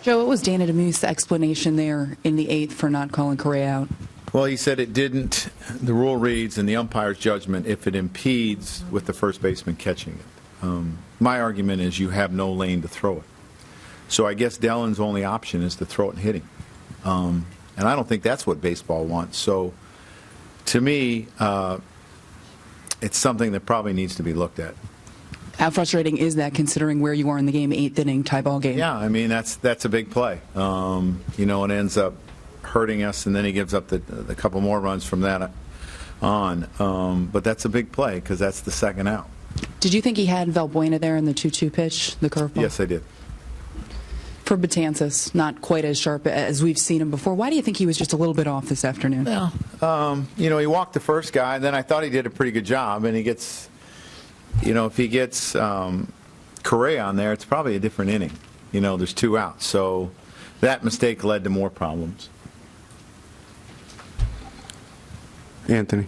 Joe, what was Dana DeMuse's explanation there in the 8th for not calling Correa out? Well, he said it didn't, the rule reads in the umpire's judgment, if it impedes with the first baseman catching it. My argument is you have no lane to throw it. So I guess Dellen's only option is to throw it and hit him. And I don't think that's what baseball wants. So to me, it's something that probably needs to be looked at. How frustrating is that, considering where you are in the game, 8th inning, tie ball game? Yeah, I mean, that's a big play. You know, it ends up hurting us, and then he gives up the couple more runs from that on. But that's a big play because that's the second out. Did you think he had Valbuena there in the 2-2 pitch, the curveball? Yes, I did. For Betances, not quite as sharp as we've seen him before. Why do you think he was just a little bit off this afternoon? Well, you know, he walked the first guy, and then I thought he did a pretty good job, and he gets, you know, if he gets Correa on there, it's probably a different inning. You know, there's 2 outs. So that mistake led to more problems. Anthony.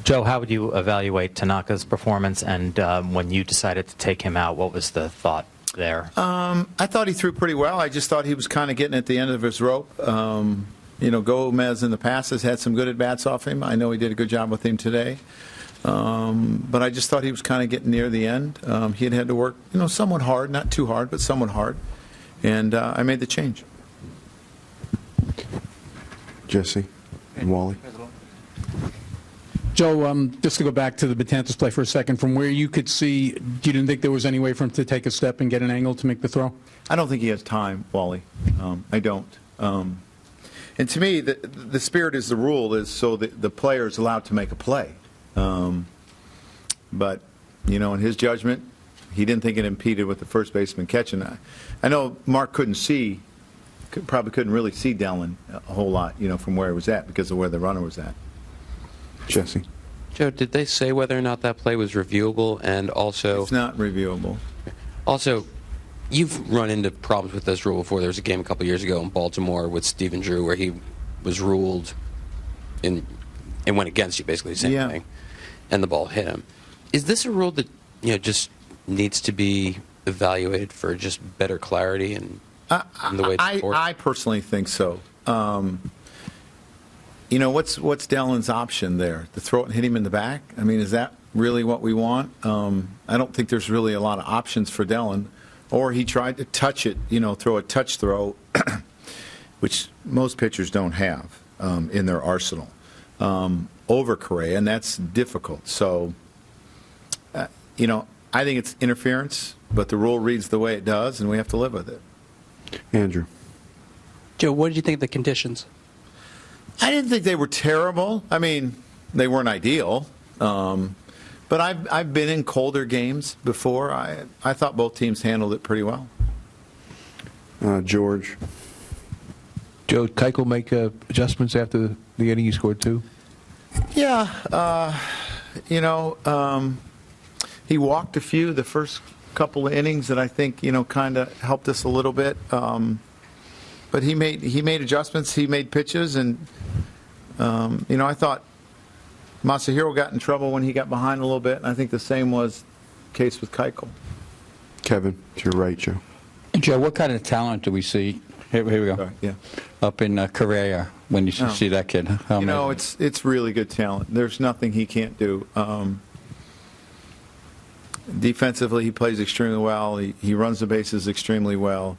Joe, how would you evaluate Tanaka's performance, and when you decided to take him out, what was the thought there? I thought he threw pretty well. I just thought he was kind of getting at the end of his rope. You know, Gomez in the past has had some good at-bats off him. I know he did a good job with him today. But I just thought he was kind of getting near the end. He had to work, you know, somewhat hard, not too hard, but somewhat hard. And I made the change. Jesse and Wally. Joe, just to go back to the Betances play for a second, from where you could see, you didn't think there was any way for him to take a step and get an angle to make the throw? I don't think he has time, Wally. I don't. And to me, the spirit is the rule is so that the player is allowed to make a play. But, you know, in his judgment, he didn't think it impeded with the first baseman catching. I know Mark probably couldn't really see Dellen a whole lot, you know, from where he was at because of where the runner was at. Jesse. Joe, did they say whether or not that play was reviewable? And also, it's not reviewable. Also, you've run into problems with this rule before. There was a game a couple years ago in Baltimore with Stephen Drew where he was ruled and went against you, basically the same thing, and the ball hit him. Is this a rule that, you know, just needs to be evaluated for just better clarity and the way it's enforced? I personally think so. You know, what's Dellen's option there? To throw it and hit him in the back? I mean, is that really what we want? I don't think there's really a lot of options for Dellen. Or he tried to touch it, you know, throw a touch throw, which most pitchers don't have in their arsenal, over Correa, and that's difficult. So, you know, I think it's interference, but the rule reads the way it does, and we have to live with it. Andrew. Joe, what did you think of the conditions? I didn't think they were terrible. I mean, they weren't ideal. But I've been in colder games before. I thought both teams handled it pretty well. George. Joe, Keuchel make adjustments after the inning he scored 2? Yeah. You know, he walked a few the first couple of innings that I think, you know, kind of helped us a little bit. But he made adjustments. He made pitches, and you know, I thought Masahiro got in trouble when he got behind a little bit, and I think the same was the case with Keuchel. Kevin, to your right, Joe. Joe, what kind of talent do we see? Here we go. Sorry, yeah. Up in Correa when you see that kid. How you know, amazing. it's really good talent. There's nothing he can't do. Defensively, he plays extremely well. He runs the bases extremely well.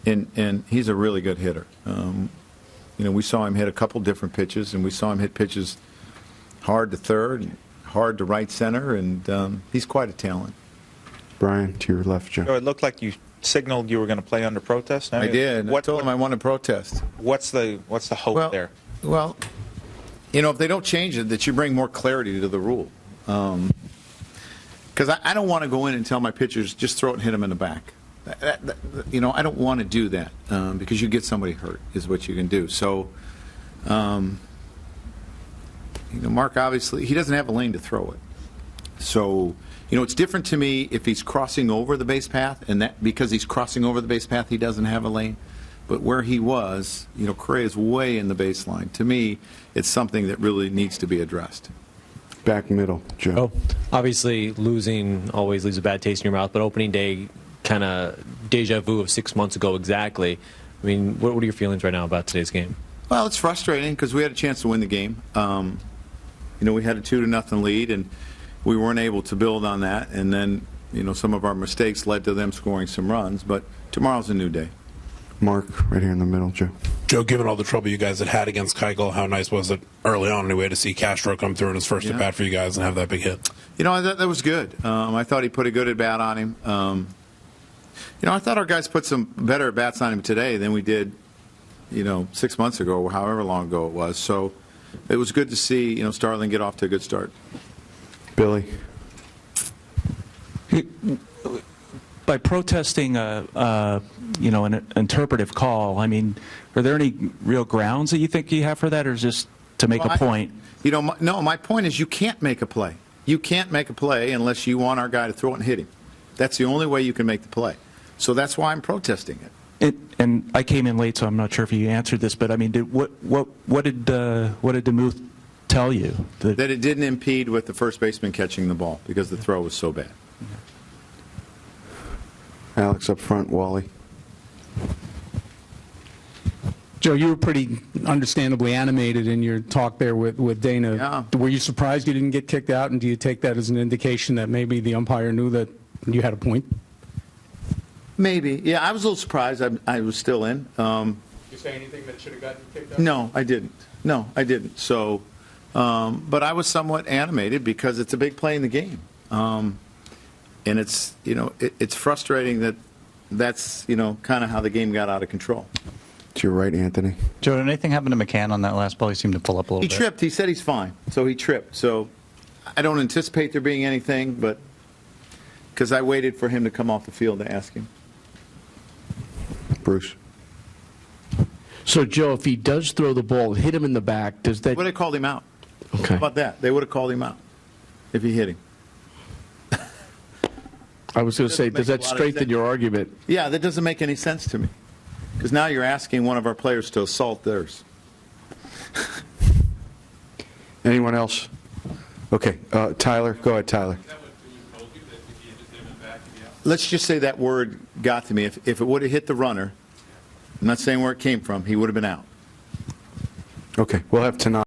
And he's a really good hitter. You know, we saw him hit a couple different pitches, and we saw him hit pitches hard to third, and hard to right center, and he's quite a talent. Brian, to your left, Joe. So it looked like you signaled you were going to play under protest. I did. I told him I want to protest. What's the hope there? Well, you know, if they don't change it, that you bring more clarity to the rule. Because I don't want to go in and tell my pitchers just throw it and hit them in the back. You know, I don't want to do that because you get somebody hurt is what you can do. So, you know, Mark obviously he doesn't have a lane to throw it. So, you know, it's different to me if he's crossing over the base path, and that because he's crossing over the base path, he doesn't have a lane. But where he was, you know, Correa is way in the baseline. To me, it's something that really needs to be addressed. Back middle, Joe. Obviously, losing always leaves a bad taste in your mouth, but opening day kind of deja vu of 6 months ago exactly. I mean, what are your feelings right now about today's game? Well, it's frustrating because we had a chance to win the game. We had a 2-0 lead, and we weren't able to build on that. And then, some of our mistakes led to them scoring some runs. But tomorrow's a new day. Mark, right here in the middle, Joe. Joe, given all the trouble you guys had against Keuchel, how nice was it early on anyway to see Castro come through in his first at bat for you guys and have that big hit? I thought that was good. I thought he put a good at bat on him. I thought our guys put some better at bats on him today than we did, 6 months ago or however long ago it was. So it was good to see, Starling get off to a good start. Billy. By protesting an interpretive call, I mean, are there any real grounds that you think you have for that, or is just to make a point? No, my point is you can't make a play. You can't make a play unless you want our guy to throw it and hit him. That's the only way you can make the play. So that's why I'm protesting it. And I came in late, so I'm not sure if you answered this, but I mean, what did DeMuth tell you? That it didn't impede with the first baseman catching the ball because the throw was so bad. Alex up front, Wally. Joe, you were pretty understandably animated in your talk there with Dana. Yeah. Were you surprised you didn't get kicked out, and do you take that as an indication that maybe the umpire knew that you had a point? Maybe. Yeah, I was a little surprised. I was still in. Did you say anything that should have gotten you kicked out? No, I didn't. So, but I was somewhat animated because it's a big play in the game. And it's, it's frustrating that's, kind of how the game got out of control. To your right, Anthony. Joe, did anything happen to McCann on that last ball? He seemed to pull up a little bit. He tripped. He said he's fine. So he tripped. So I don't anticipate there being anything, but because I waited for him to come off the field to ask him. Bruce. So, Joe, if he does throw the ball, hit him in the back, does that... Would have called him out. Okay. How about that? They would have called him out if he hit him. I was going to say, does that strengthen your argument? Yeah, that doesn't make any sense to me. Because now you're asking one of our players to assault theirs. Anyone else? Okay, Tyler. Go ahead, Tyler. Let's just say that word got to me. If it would have hit the runner, I'm not saying where it came from, he would have been out. Okay, we'll have tonight.